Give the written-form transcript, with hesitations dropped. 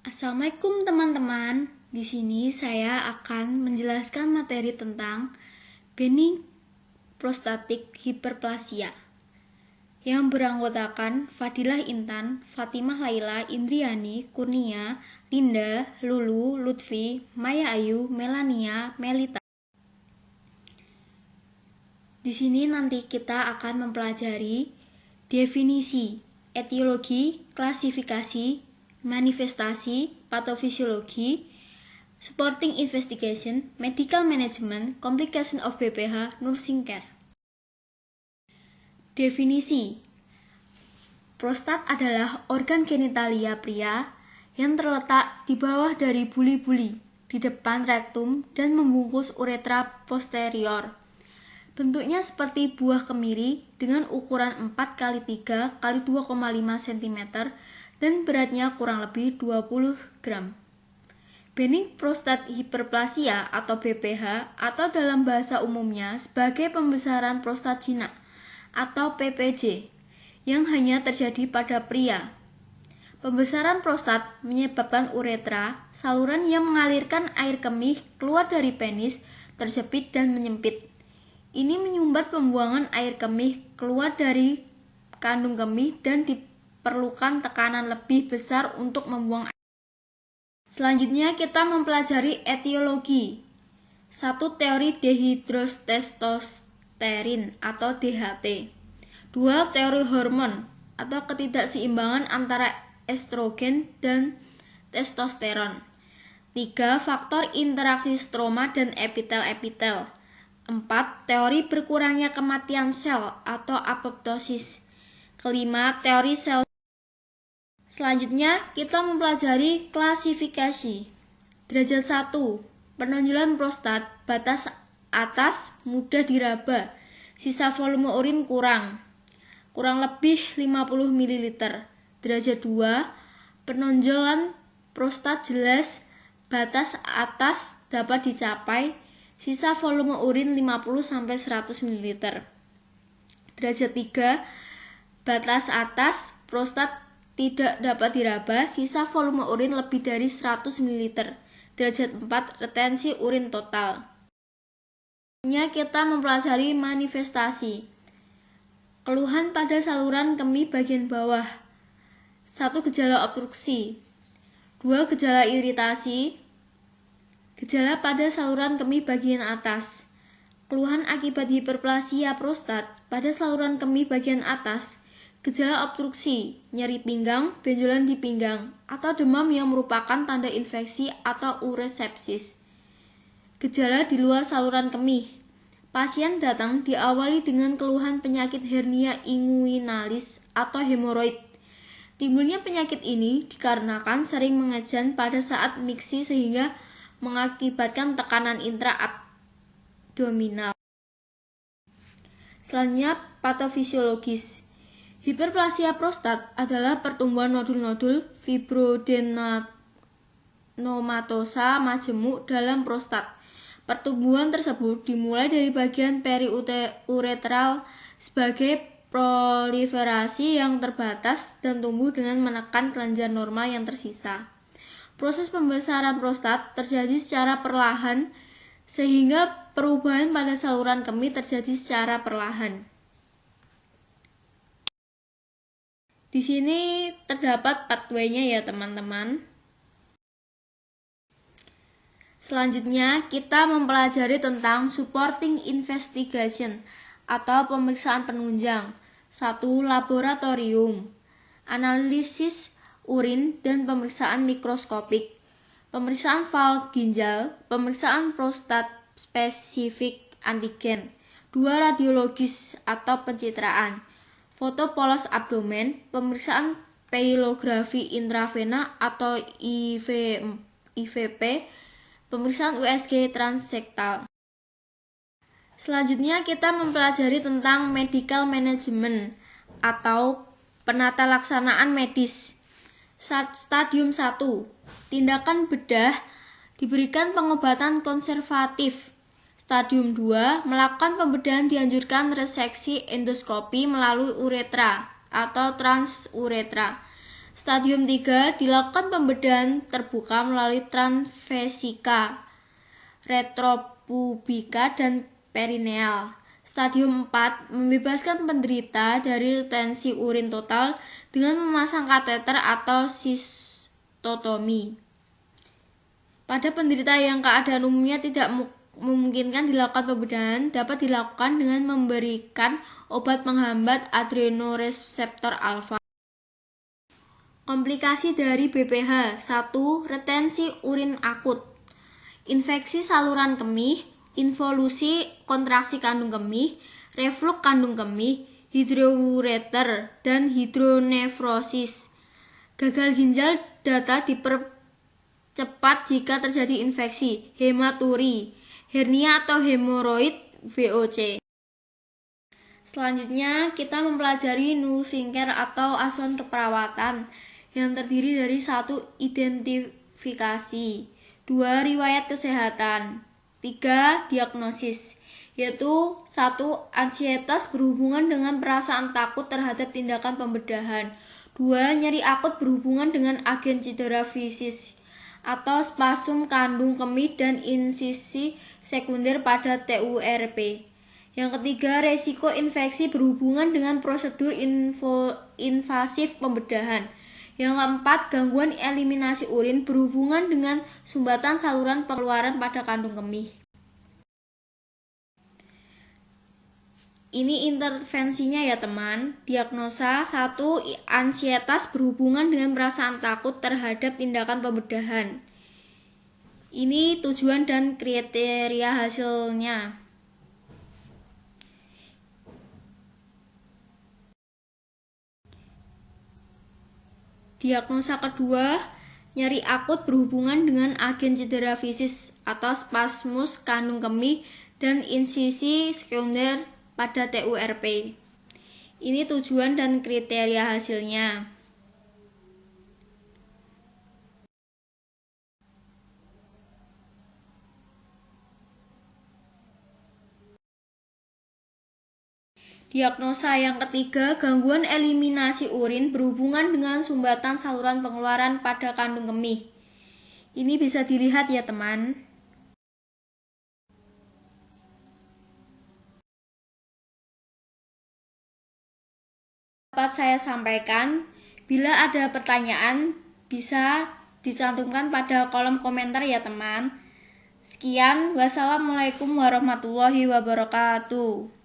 Assalamualaikum teman-teman. Di sini saya akan menjelaskan materi tentang benign prostatic hyperplasia yang beranggotakan Fadilah Intan, Fatimah Laila, Indriani, Kurnia, Linda, Lulu, Lutfi, Maya Ayu, Melania, Melita. Di sini nanti kita akan mempelajari definisi, etiologi, klasifikasi, manifestasi, patofisiologi, supporting investigation, medical management, complication of BPH, nursing care. Definisi: prostat adalah organ genitalia pria yang terletak di bawah dari buli-buli, di depan rektum dan membungkus uretra posterior. Bentuknya seperti buah kemiri dengan ukuran 4x3 x 2,5 cm dan beratnya kurang lebih 20 gram. Benign prostate hyperplasia atau BPH atau dalam bahasa umumnya sebagai pembesaran prostat jinak atau PPJ yang hanya terjadi pada pria. Pembesaran prostat menyebabkan uretra, saluran yang mengalirkan air kemih keluar dari penis, terjepit dan menyempit. Ini menyumbat pembuangan air kemih keluar dari kandung kemih dan diperlukan tekanan lebih besar untuk membuang air. Selanjutnya kita mempelajari etiologi. 1. Teori dehidrotestosterin atau DHT. 2. Teori hormon atau ketidakseimbangan antara estrogen dan testosteron. 3. Faktor interaksi stroma dan epitel-epitel. 4. Teori berkurangnya kematian sel atau apoptosis. 5. Teori sel. Selanjutnya kita mempelajari klasifikasi. Derajat 1. Penonjolan prostat, batas atas mudah diraba, sisa volume urin kurang lebih 50 ml. Derajat 2. Penonjolan prostat jelas, batas atas dapat dicapai, sisa volume urin 50-100 ml. Derajat 3. Batas atas prostat tidak dapat diraba, sisa volume urin lebih dari 100 ml. Derajat 4. Retensi urin total. Selanjutnya kita mempelajari manifestasi. Keluhan pada saluran kemih bagian bawah. 1. Gejala obstruksi. 2. Gejala iritasi. Gejala pada saluran kemih bagian atas. Keluhan akibat hiperplasia prostat pada saluran kemih bagian atas. Gejala obstruksi, nyeri pinggang, benjolan di pinggang, atau demam yang merupakan tanda infeksi atau uresepsis. Gejala di luar saluran kemih. Pasien datang diawali dengan keluhan penyakit hernia inguinalis atau hemoroid. Timbulnya penyakit ini dikarenakan sering mengejan pada saat miksi sehingga mengakibatkan tekanan intraabdominal. Selanjutnya patofisiologis. Hiperplasia prostat adalah pertumbuhan nodul-nodul fibroadenomatosa majemuk dalam prostat. Pertumbuhan tersebut dimulai dari bagian periuretral sebagai proliferasi yang terbatas dan tumbuh dengan menekan kelenjar normal yang tersisa. Proses pembesaran prostat terjadi secara perlahan sehingga perubahan pada saluran kemih terjadi secara perlahan. Di sini terdapat pathway-nya ya teman-teman. Selanjutnya kita mempelajari tentang supporting investigation atau pemeriksaan penunjang. 1. Laboratorium. Analisis urin dan pemeriksaan mikroskopik. Pemeriksaan valv ginjal, pemeriksaan prostat spesifik antigen. 2. Radiologis atau pencitraan. Foto polos abdomen, pemeriksaan pyelografi intravena atau IVP, pemeriksaan USG transsektal. Selanjutnya kita mempelajari tentang medical management atau penata laksanaan medis. Stadium 1. Tindakan bedah, diberikan pengobatan konservatif. Stadium 2, melakukan pembedahan dianjurkan reseksi endoskopi melalui uretra atau transuretra. Stadium 3 dilakukan pembedahan terbuka melalui transvesika, retropubika, dan perineal. Stadium 4 membebaskan penderita dari retensi urin total dengan memasang kateter atau sistotomi. Pada penderita yang keadaan umumnya tidak memungkinkan dilakukan pembedahan, dapat dilakukan dengan memberikan obat penghambat adrenoreseptor alfa. Komplikasi dari BPH. 1. Retensi urin akut. Infeksi saluran kemih, involusi kontraksi kandung kemih, reflux kandung kemih, hidroureter, dan hidronefrosis. Gagal ginjal data dipercepat jika terjadi infeksi, hematuri, hernia atau hemoroid, VOC. Selanjutnya kita mempelajari nursing care atau asuhan keperawatan yang terdiri dari 1. Identifikasi, 2. Riwayat kesehatan, 3. Diagnosis, yaitu 1. Ansietas berhubungan dengan perasaan takut terhadap tindakan pembedahan, 2. Nyeri akut berhubungan dengan agen cedera fisik atau spasum kandung kemih dan insisi sekunder pada TURP. Yang ketiga, resiko infeksi berhubungan dengan prosedur invasif pembedahan. Yang keempat, gangguan eliminasi urin berhubungan dengan sumbatan saluran pengeluaran pada kandung kemih. Ini intervensinya ya teman. Diagnosa 1. Ansietas berhubungan dengan perasaan takut terhadap tindakan pembedahan. Ini tujuan dan kriteria hasilnya. Diagnosa kedua, nyeri akut berhubungan dengan agen cedera fisik atau spasmus kandung kemih dan insisi sekunder pada TURP. Ini tujuan dan kriteria hasilnya. Diagnosa yang ketiga, gangguan eliminasi urin berhubungan dengan sumbatan saluran pengeluaran pada kandung kemih. Ini bisa dilihat ya teman. Dapat saya sampaikan, bila ada pertanyaan bisa dicantumkan pada kolom komentar ya teman. Sekian, wassalamualaikum warahmatullahi wabarakatuh.